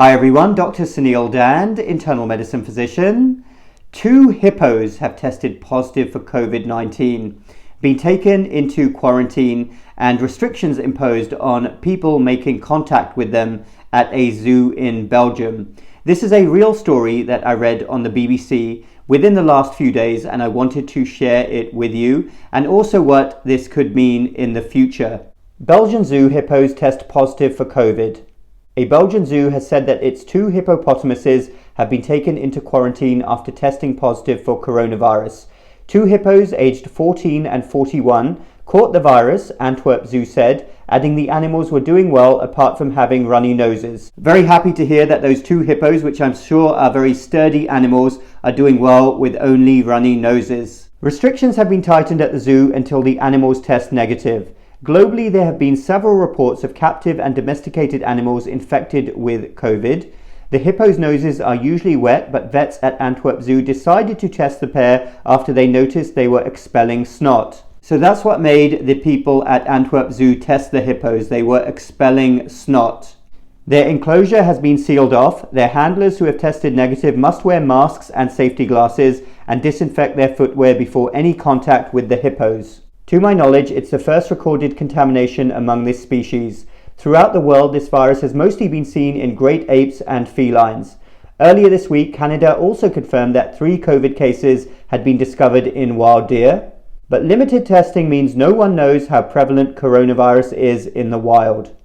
Hi everyone, Dr. Suneel Dhand, internal medicine physician. 2 hippos have tested positive for COVID-19, been taken into quarantine and restrictions imposed on people making contact with them at a zoo in Belgium. This is a real story that I read on the BBC within the last few days, and I wanted to share it with you and also what this could mean in the future. Belgian zoo hippos test positive for COVID. A Belgian zoo has said that its 2 hippopotamuses have been taken into quarantine after testing positive for coronavirus. 2 hippos aged 14 and 41 caught the virus, Antwerp Zoo said, adding the animals were doing well apart from having runny noses. Very happy to hear that those 2 hippos, which I'm sure are very sturdy animals, are doing well with only runny noses. Restrictions have been tightened at the zoo until the animals test negative. Globally, there have been several reports of captive and domesticated animals infected with COVID. The hippos' noses are usually wet, but vets at Antwerp Zoo decided to test the pair after they noticed they were expelling snot. So that's what made the people at Antwerp Zoo test the hippos. They were expelling snot. Their enclosure has been sealed off. Their handlers who have tested negative must wear masks and safety glasses and disinfect their footwear before any contact with the hippos. To my knowledge, it's the first recorded contamination among this species. Throughout the world, this virus has mostly been seen in great apes and felines. Earlier this week, Canada also confirmed that 3 COVID cases had been discovered in wild deer. But limited testing means no one knows how prevalent coronavirus is in the wild.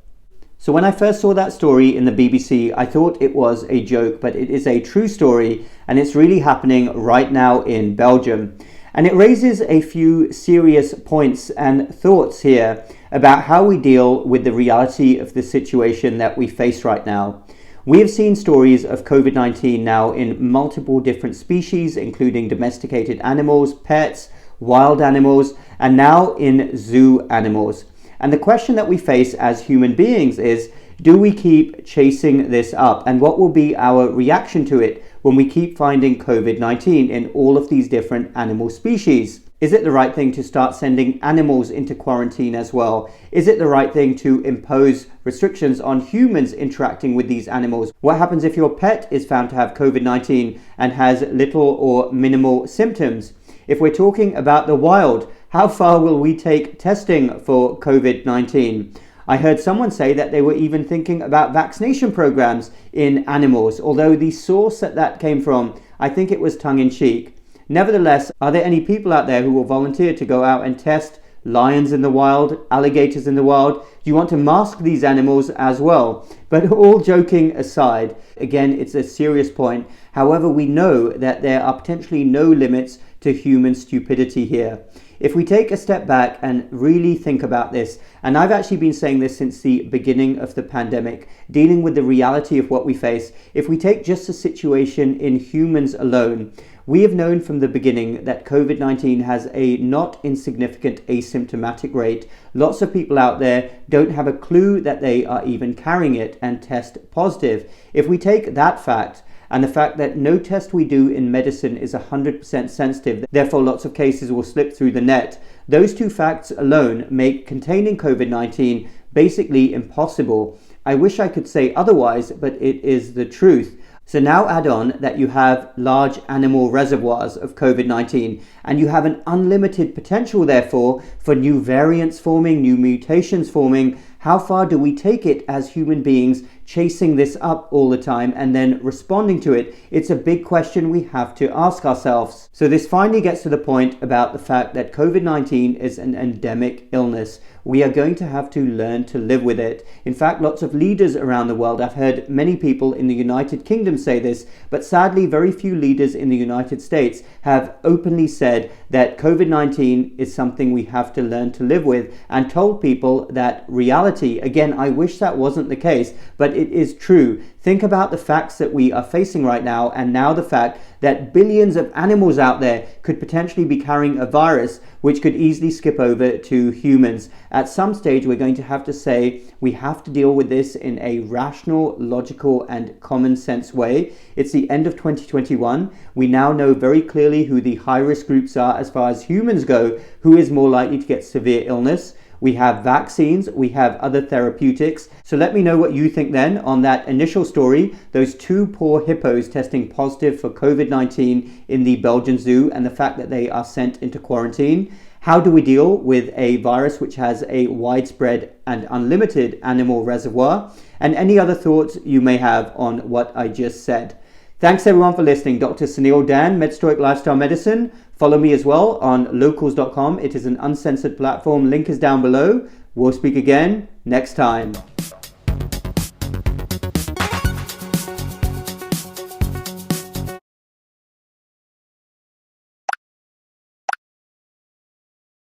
So when I first saw that story in the BBC, I thought it was a joke, but it is a true story, and it's really happening right now in Belgium. And it raises a few serious points and thoughts here about how we deal with the reality of the situation that we face right now. We have seen stories of COVID-19 now in multiple different species, including domesticated animals, pets, wild animals, and now in zoo animals. And the question that we face as human beings is, do we keep chasing this up? And what will be our reaction to it when we keep finding COVID-19 in all of these different animal species? Is it the right thing to start sending animals into quarantine as well? Is it the right thing to impose restrictions on humans interacting with these animals? What happens if your pet is found to have COVID-19 and has little or minimal symptoms? If we're talking about the wild, how far will we take testing for COVID-19? I heard someone say that they were even thinking about vaccination programs in animals, although the source that came from, I think it was tongue-in-cheek. Nevertheless, are there any people out there who will volunteer to go out and test lions in the wild, alligators in the wild? Do you want to mask these animals as well? But all joking aside, again, it's a serious point. However, we know that there are potentially no limits to human stupidity here. If we take a step back and really think about this, and I've actually been saying this since the beginning of the pandemic, dealing with the reality of what we face, if we take just the situation in humans alone, we have known from the beginning that COVID-19 has a not insignificant asymptomatic rate. Lots of people out there don't have a clue that they are even carrying it and test positive. If we take that fact, and the fact that no test we do in medicine is 100% sensitive, therefore lots of cases will slip through the net. Those 2 facts alone make containing COVID-19 basically impossible. I wish I could say otherwise, but it is the truth. So now add on that you have large animal reservoirs of COVID-19, and you have an unlimited potential, therefore, for new variants forming, new mutations forming. How far do we take it as human beings, chasing this up all the time and then responding to it? It's a big question we have to ask ourselves. So this finally gets to the point about the fact that COVID-19 is an endemic illness. We are going to have to learn to live with it. In fact, lots of leaders around the world, I've heard many people in the United Kingdom say this, but sadly very few leaders in the United States have openly said that COVID-19 is something we have to learn to live with, and told people that reality, again, I wish that wasn't the case, but it is true. Think about the facts that we are facing right now, and now the fact that billions of animals out there could potentially be carrying a virus which could easily skip over to humans. At some stage, we're going to have to say we have to deal with this in a rational, logical, and common sense way. It's the end of 2021. We now know very clearly who the high-risk groups are as far as humans go, who is more likely to get severe illness. we have vaccines, we have other therapeutics. So let me know what you think then on that initial story, those two poor hippos testing positive for COVID-19 in the Belgian zoo and the fact that they are sent into quarantine. How do we deal with a virus which has a widespread and unlimited animal reservoir? And any other thoughts you may have on what I just said. Thanks everyone for listening. Dr. Suneel Dhand, MedStoic Lifestyle Medicine. Follow me as well on locals.com. It is an uncensored platform. Link is down below. We'll speak again next time.